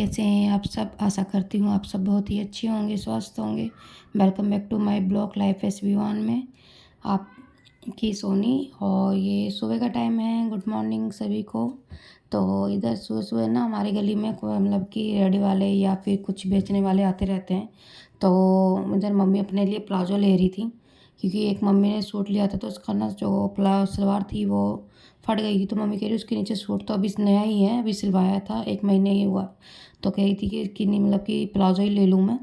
कैसे हैं आप सब। आशा करती हूँ आप सब बहुत ही अच्छे होंगे, स्वस्थ होंगे। Welcome back to my blog life SB1 में आपकी सोनी। और ये सुबह का टाइम है। गुड मॉर्निंग सभी को। तो इधर सुबह सुबह ना हमारी गली में कोई मतलब कि रेडी वाले या फिर कुछ बेचने वाले आते रहते हैं। तो इधर मम्मी अपने लिए प्लाजो ले रही थी, क्योंकि एक मम्मी ने सूट लिया था तो उसका ना जो सलवार थी वो फट गई थी। तो मम्मी कह रही उसके नीचे सूट तो अभी नया ही है, अभी सिलवाया था, 1 महीने ही हुआ। तो कह रही थी कि नहीं मतलब कि प्लाजो ही ले लूँ मैं।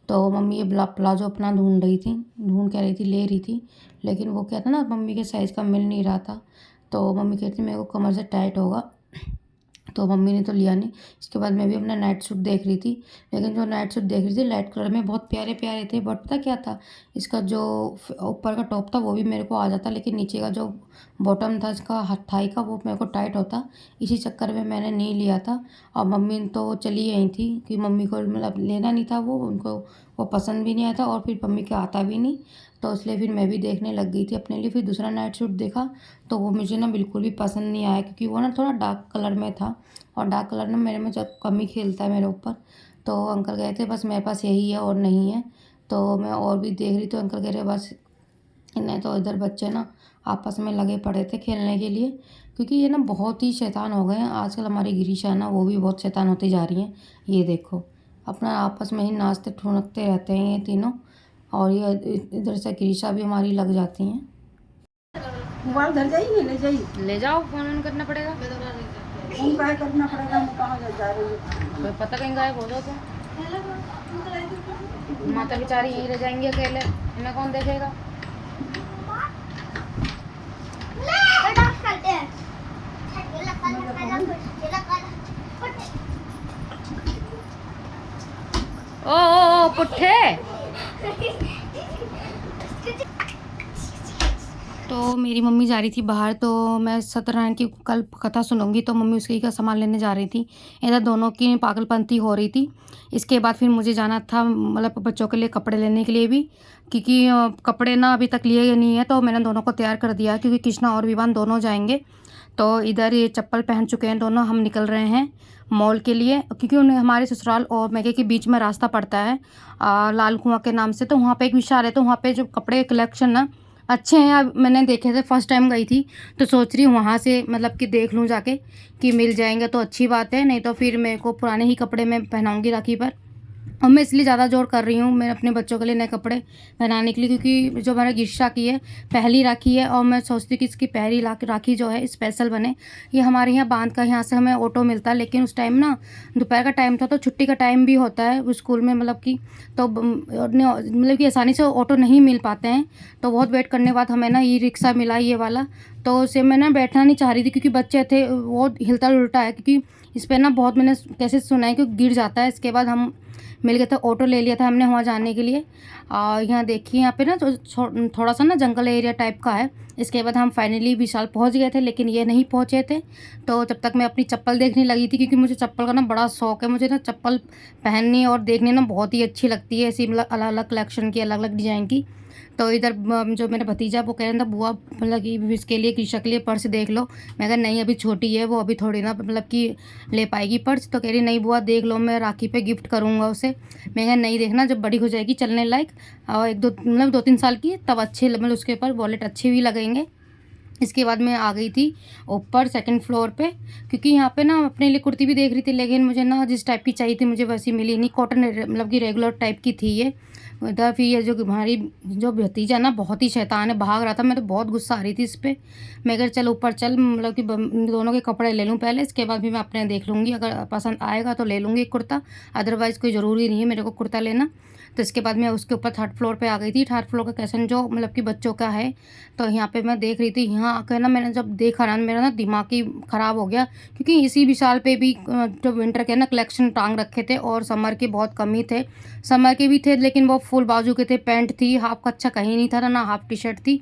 तो मम्मी ये प्लाजो अपना ढूंढ रही थी, ढूंढ कह रही थी ले रही थी, लेकिन वो क्या था ना मम्मी के साइज़ का मिल नहीं रहा था। तो मम्मी कहती मेरे को कमर से टाइट होगा, तो मम्मी ने तो लिया नहीं। इसके बाद मैं भी अपना नाइट सूट देख रही थी, लेकिन जो नाइट सूट देख रही थी लाइट कलर में बहुत प्यारे प्यारे थे। बट पता क्या था, इसका जो ऊपर का टॉप था वो भी मेरे को आ जाता, लेकिन नीचे का जो बॉटम था इसका थाई का वो मेरे को टाइट होता। इसी चक्कर में मैंने नहीं लिया था। और मम्मी तो चली गई थी कि मम्मी को मतलब लेना नहीं था, वो उनको वो पसंद भी नहीं आया था और फिर मम्मी के आता भी नहीं। तो इसलिए फिर मैं भी देखने लग गई थी अपने लिए। फिर दूसरा नाइट सूट देखा तो वो मुझे ना बिल्कुल भी पसंद नहीं आया, क्योंकि वो ना थोड़ा डार्क कलर में था और डार्क कलर ना मेरे में जब कम ही खेलता है मेरे ऊपर। तो अंकल गए थे बस मेरे पास यही है और नहीं है। तो मैं और भी देख रही, तो अंकल कह रहे बस इन्हें। तो इधर बच्चे ना आपस में लगे पड़े थे खेलने के लिए, क्योंकि ये ना बहुत ही शैतान हो गए हैं आजकल। हमारी गिरीशा ना वो भी बहुत शैतान होती जा रही हैं। ये देखो अपना आपस में ही नाचते ठुनकते रहते हैं ये तीनों। और ये इधर से गिरीशा भी हमारी लग जाती हैं। मोबाइल धर जाइए, ले जाइए। ले जाओ, फोन ऑन करना पड़ेगा। फोन का करना पड़ेगा। हम कहाँ जा रही है? पता कहीं गायब हो जाओ तो माता बेचारी यहीं रह जाएंगी अकेले, इन्हें कौन देखेगा। ओ पुट्ठे। तो मेरी मम्मी जा रही थी बाहर, तो मैं सत्यनारायण की कल कथा सुनूंगी, तो मम्मी उसके का सामान लेने जा रही थी। इधर दोनों की पागलपंती हो रही थी। इसके बाद फिर मुझे जाना था मतलब बच्चों के लिए कपड़े लेने के लिए भी, क्योंकि कपड़े ना अभी तक लिए नहीं है। तो मैंने दोनों को तैयार कर दिया, क्योंकि कृष्णा और विवान दोनों जाएंगे। तो इधर ये चप्पल पहन चुके हैं दोनों, हम निकल रहे हैं मॉल के लिए, क्योंकि उन्हें हमारे ससुराल और मैके के बीच में रास्ता पड़ता है लाल कुआं के नाम से। तो वहाँ पे एक विशाल है, तो वहाँ पे जो कपड़े कलेक्शन ना अच्छे हैं। अब मैंने देखे थे, फर्स्ट टाइम गई थी, तो सोच रही हूँ वहाँ से मतलब कि देख लूँ जाके कि मिल जाएंगे तो अच्छी बात है, नहीं तो फिर मेरे को पुराने ही कपड़े में पहनाऊँगी राखी पर। और मैं इसलिए ज़्यादा जोर कर रही हूँ मैं अपने बच्चों के लिए नए कपड़े पहनाने के लिए, क्योंकि जो हमारा गिरशा की है पहली राखी है, और मैं सोचती हूँ कि इसकी पहली राखी जो है स्पेशल बने। ये हमारे यहाँ बांध का यहाँ से हमें ऑटो मिलता है, लेकिन उस टाइम ना दोपहर का टाइम था, तो छुट्टी का टाइम भी होता है स्कूल में मतलब कि, तो मतलब कि आसानी से ऑटो नहीं मिल पाते हैं। तो बहुत वेट करने के बाद हमें ना ई रिक्शा मिला ये वाला। तो उसे मैं ना बैठना नहीं चाह रही थी, क्योंकि बच्चे थे, वो हिलता उल्टा है, क्योंकि इस पर ना बहुत मैंने कैसे सुना है कि गिर जाता है। इसके बाद हम मिल गया था, ऑटो ले लिया था हमने वहाँ जाने के लिए। और यहाँ देखिए यहाँ पे ना थोड़ा सा ना जंगल एरिया टाइप का है। इसके बाद हम फाइनली विशाल पहुँच गए थे, लेकिन ये नहीं पहुँचे थे। तो जब तक मैं अपनी चप्पल देखने लगी थी, क्योंकि मुझे चप्पल का ना बड़ा शौक है, मुझे ना चप्पल पहननी और देखने ना बहुत ही अच्छी लगती है, ऐसी मतलब अलग अलग कलेक्शन की, अलग अलग डिज़ाइन की। तो इधर जो मेरा भतीजा वो कह रहा था बुआ मतलब कि इसके लिए कृषक के लिए पर्स देख लो। मैं कहा नहीं अभी छोटी है, वो अभी थोड़ी ना मतलब कि ले पाएगी पर्स। तो कह रही नहीं बुआ देख लो, मैं राखी पे गिफ्ट करूँगा उसे। मैं कहा नहीं देखना, जब बड़ी हो जाएगी चलने लायक और एक दो मतलब 2-3 साल की, तब अच्छे मतलब उसके ऊपर वॉलेट अच्छे भी लगेंगे। इसके बाद मैं आ गई थी ऊपर सेकंड फ्लोर पे, क्योंकि यहाँ पे ना अपने लिए कुर्ती भी देख रही थी, लेकिन मुझे ना जिस टाइप की चाहिए थी मुझे वैसी मिली नहीं, कॉटन मतलब कि रेगुलर टाइप की थी ये। इधर फिर ये जो हमारी जो भतीजा ना बहुत ही शैतान है, भाग रहा था, मैं तो बहुत गुस्सा आ रही थी इस पर। मैं अगर चल ऊपर चल मतलब कि दोनों के कपड़े ले लूँ पहले, इसके बाद भी मैं अपने देख लूँगी, अगर पसंद आएगा तो ले लूँगी कुर्ता, अदरवाइज़ कोई ज़रूरी नहीं है मेरे को कुर्ता लेना। तो इसके बाद मैं उसके ऊपर थर्ड फ्लोर पे आ गई थी। थर्ड फ्लोर का कैसन जो मतलब कि बच्चों का है, तो यहाँ पे मैं देख रही थी। यहाँ आकर ना मैंने जब देखा ना मेरा ना दिमाग ही ख़राब हो गया, क्योंकि इसी विशाल पे भी जो विंटर के ना कलेक्शन टांग रखे थे, और समर के बहुत कम ही थे, समर के भी थे लेकिन वो फुल बाजू के थे, पैंट थी, हाफ का अच्छा कहीं नहीं था ना हाफ टी शर्ट थी।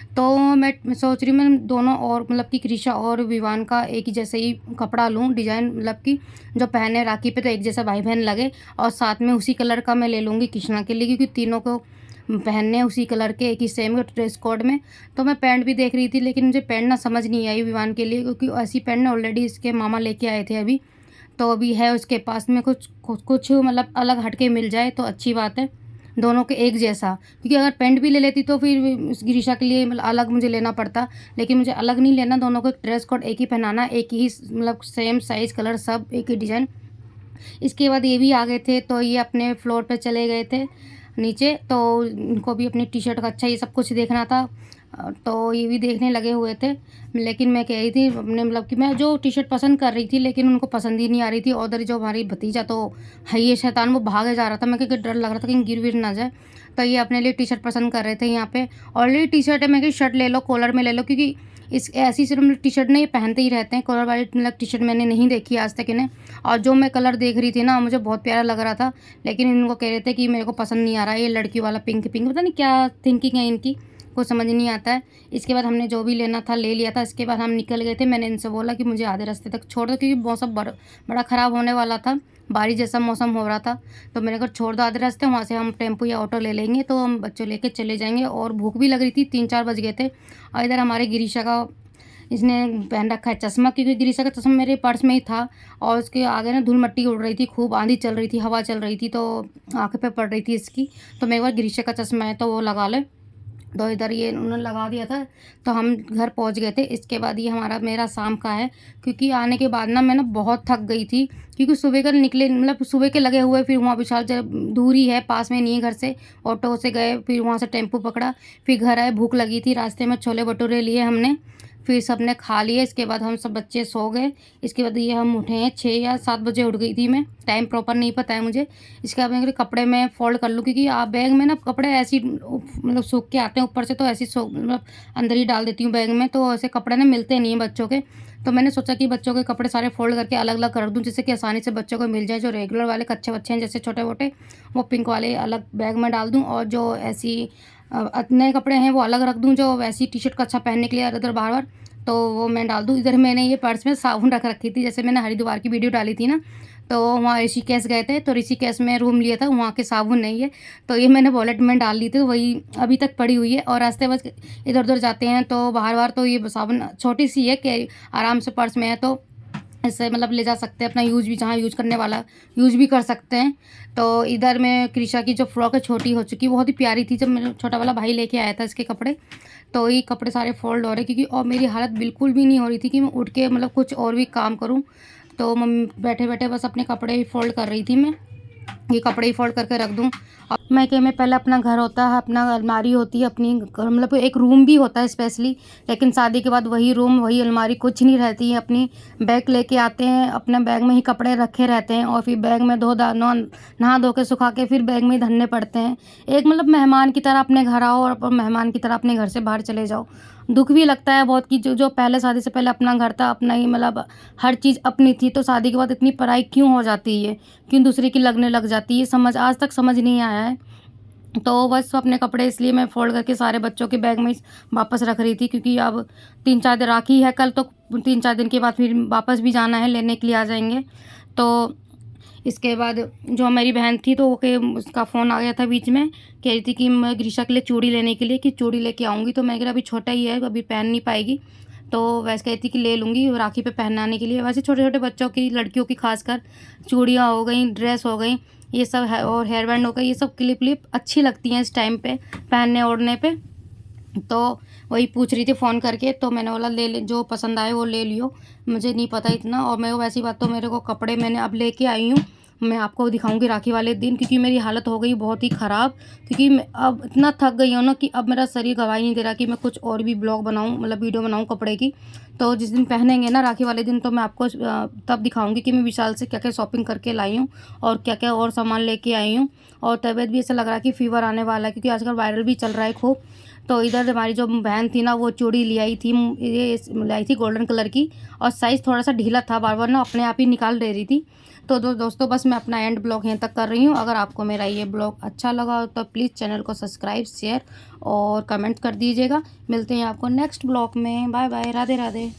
तो मैं सोच रही हूँ मैं दोनों और मतलब कि कृषा और विवान का एक ही जैसे ही कपड़ा लूँ, डिज़ाइन मतलब कि जो पहने राखी पे तो एक जैसा भाई बहन लगे, और साथ में उसी कलर का मैं ले लूँगी कृष्णा के लिए, क्योंकि तीनों को पहनने उसी कलर के एक ही सेम ड्रेस कोड में। तो मैं पैंट भी देख रही थी, लेकिन मुझे पैंट ना समझ नहीं आई विवान के लिए, क्योंकि ऐसी पैंट ना ऑलरेडी इसके मामा लेके आए थे अभी। तो अभी है उसके पास में कुछ मतलब अलग हट के मिल जाए तो अच्छी बात है, दोनों के एक जैसा। क्योंकि अगर पैंट भी ले लेती तो फिर उस गिरीशा के लिए मतलब अलग मुझे लेना पड़ता, लेकिन मुझे अलग नहीं लेना, दोनों को ड्रेस कोड एक ही पहनाना, एक ही मतलब सेम साइज़, कलर सब एक ही डिज़ाइन। इसके बाद ये भी आ गए थे, तो ये अपने फ्लोर पे चले गए थे नीचे, तो इनको भी अपनी टी शर्ट का अच्छा ये सब कुछ देखना था, तो ये भी देखने लगे हुए थे। लेकिन मैं कह रही थी अपने मतलब कि मैं जो टी शर्ट पसंद कर रही थी लेकिन उनको पसंद ही नहीं आ रही थी। उधर जो हमारी भतीजा तो है ये शैतान, वो भागे जा रहा था, मैं कहीं डर लग रहा था कहीं गिर विर ना जाए। तो ये अपने लिए टी शर्ट पसंद कर रहे थे यहाँ पे। ऑलरेडी टी शर्ट है, मैं कहीं शर्ट ले लो, कॉलर में ले लो, क्योंकि इस ऐसी सिर्फ मतलब टी शर्ट नहीं, ये पहनते ही रहते हैं। कॉलर वाली मतलब टी शर्ट मैंने नहीं देखी आज तक इन्हें। और जो मैं कलर देख रही थी ना, मुझे बहुत प्यारा लग रहा था, लेकिन इनको कह रहे थे कि मेरे को पसंद नहीं आ रहा है ये लड़की वाला पिंक पिंक, पता नहीं क्या थिंकिंग है इनकी, कुछ समझ नहीं आता है। इसके बाद हमने जो भी लेना था ले लिया था। इसके बाद हम निकल गए थे। मैंने इनसे बोला कि मुझे आधे रास्ते तक छोड़ दो, क्योंकि मौसम बड़ा ख़राब होने वाला था, बारिश जैसा मौसम हो रहा था। तो मैंने कहा छोड़ दो आधे रास्ते, वहाँ से हम टेम्पो या ऑटो ले लेंगे, तो हम बच्चों लेके चले जाएंगे। और भूख भी लग रही थी, 3-4 बज गए थे। और इधर हमारे गिरीशा का, इसने पहन रखा है चश्मा, क्योंकि गिरीशा का चश्मा मेरे पर्स में ही था। और उसके आगे ना धूल मिट्टी उड़ रही थी, खूब आंधी चल रही थी, हवा चल रही थी, तो आँख पे पड़ रही थी इसकी। तो मैं एक बार गिरीशा का चश्मा है तो वो लगा ले, तो इधर ये उन्होंने लगा दिया था, तो हम घर पहुंच गए थे। इसके बाद ये मेरा शाम का है, क्योंकि आने के बाद ना मैं ना बहुत थक गई थी, क्योंकि सुबह का निकले मतलब सुबह के लगे हुए, फिर वहाँ विशाल जब दूरी है, पास में नहीं है घर से, ऑटो से गए, फिर वहाँ से टेम्पो पकड़ा, फिर घर आए, भूख लगी थी, रास्ते में छोले भटूरे लिए हमने, फिर सबने खा लिए। इसके बाद हम सब बच्चे सो गए। इसके बाद ये हम उठे हैं 6 या 7 बजे उठ गई थी मैं, टाइम प्रॉपर नहीं पता है मुझे। इसके बाद मैं कपड़े में फ़ोल्ड कर लूँ, क्योंकि आप बैग में ना कपड़े ऐसी मतलब सूख के आते हैं ऊपर से, तो ऐसी मतलब अंदर ही डाल देती हूँ बैग में, तो ऐसे कपड़े ना मिलते नहीं हैं बच्चों के। तो मैंने सोचा कि बच्चों के कपड़े सारे फ़ोल्ड करके अलग अलग कर दूँ, जिससे कि आसानी से बच्चों को मिल जाए। जो रेगुलर वाले कच्चे बच्चे हैं जैसे छोटे मोटे, वो पिंक वाले अलग बैग में डाल दूँ, और जो ऐसी नए कपड़े हैं वो अलग रख दूँ, जो वैसी टी शर्ट का अच्छा पहनने के लिए इधर बार बार, तो वो मैं डाल दूँ। इधर मैंने ये पर्स में साबुन रख रखी थी, जैसे मैंने हरिद्वार की वीडियो डाली थी ना, तो वहाँ ऋषिकेश गए थे, तो ऋषिकेश में रूम लिया था, वहाँ के साबुन नहीं है, तो ये मैंने वॉलेट में डाल ली थी, वही अभी तक पड़ी हुई है। और रास्ते बस इधर उधर जाते हैं तो बाहर बाहर, तो ये साबुन छोटी सी है कि आराम से पर्स में है, तो इससे मतलब ले जा सकते हैं, अपना यूज़ भी जहाँ यूज़ करने वाला यूज़ भी कर सकते हैं। तो इधर में कृषा की जो फ्रॉक है छोटी हो चुकी, बहुत ही प्यारी थी, जब मेरा छोटा वाला भाई लेके आया था इसके कपड़े, तो ये कपड़े सारे फोल्ड हो रहे, क्योंकि और मेरी हालत बिल्कुल भी नहीं हो रही थी कि मैं उठ के मतलब कुछ और भी काम करूं। तो मम्मी बैठे बैठे बस अपने कपड़े ही फोल्ड कर रही थी, मैं ये कपड़े ही फोल्ड करके रख दूं। और मायके में पहले अपना घर होता है, अपना अलमारी होती है अपनी, मतलब एक रूम भी होता है स्पेशली, लेकिन शादी के बाद वही रूम वही अलमारी कुछ नहीं रहती है। अपनी बैग लेके आते हैं, अपने बैग में ही कपड़े रखे रहते हैं, और फिर बैग में नहा धो के सुखा के फिर बैग में ही धरने पड़ते हैं। एक मतलब मेहमान की तरह अपने घर आओ, और मेहमान की तरह अपने घर से बाहर चले जाओ। दुख भी लगता है बहुत कि जो पहले शादी से पहले अपना घर था, अपना ही मतलब हर चीज़ अपनी थी, तो शादी के बाद इतनी पराई क्यों हो जाती है, क्यों दूसरे की लगने लग जाती है, समझ आज तक समझ नहीं आया है। तो बस अपने कपड़े इसलिए मैं फ़ोल्ड करके सारे बच्चों के बैग में वापस रख रही थी, क्योंकि अब 3-4 दिन राखी है कल, तो 3-4 दिन के बाद फिर वापस भी जाना है, लेने के लिए आ जाएंगे। तो इसके बाद जो मेरी बहन थी, तो ओके उसका फ़ोन आ गया था बीच में, कह रही थी कि मैं ग्रीशा के लिए चूड़ी लेने के लिए, कि चूड़ी लेके आऊँगी। तो मैं कह रहा अभी छोटा ही है, अभी पहन नहीं पाएगी, तो वैसे कहती कि ले लूँगी राखी पे पहनाने के लिए। वैसे छोटे छोटे बच्चों की, लड़कियों की खासकर चूड़ियाँ हो गई, ड्रेस हो गई, ये सब है, और हेयर बैंड हो गई, ये सब क्लिप अच्छी लगती हैं इस टाइम पे पहनने ओढ़ने पे। तो वही पूछ रही थी फ़ोन करके, तो मैंने बोला ले जो पसंद आए वो ले लियो, मुझे नहीं पता इतना। और मैं वैसी बात तो मेरे को कपड़े मैंने अब लेके आई हूँ, मैं आपको दिखाऊंगी राखी वाले दिन, क्योंकि मेरी हालत हो गई बहुत ही ख़राब, क्योंकि मैं अब इतना थक गई हूँ ना कि अब मेरा शरीर गवाही नहीं दे रहा कि मैं कुछ और भी ब्लॉग बनाऊँ, मतलब वीडियो बनाऊँ कपड़े की। तो जिस दिन पहनेंगे ना राखी वाले दिन, तो मैं आपको तब दिखाऊंगी कि मैं विशाल से क्या क्या शॉपिंग करके लाई हूँ, और क्या क्या और सामान लेके आई हूँ। और तबीयत भी ऐसा लग रहा है कि फ़ीवर आने वाला है, क्योंकि आजकल वायरल भी चल रहा है खूब। तो इधर हमारी जो बहन थी ना, वो चूड़ी ले आई थी, ये लाई थी गोल्डन कलर की, और साइज़ थोड़ा सा ढीला था, बार बार ना अपने आप ही निकाल दे रही थी। तो दोस्तों बस मैं अपना एंड ब्लॉग यहाँ तक कर रही हूँ। अगर आपको मेरा ये ब्लॉग अच्छा लगा तो प्लीज़ चैनल को सब्सक्राइब, शेयर और कमेंट कर दीजिएगा। मिलते हैं आपको नेक्स्ट ब्लॉग में। Bye bye, Radhe Radhe.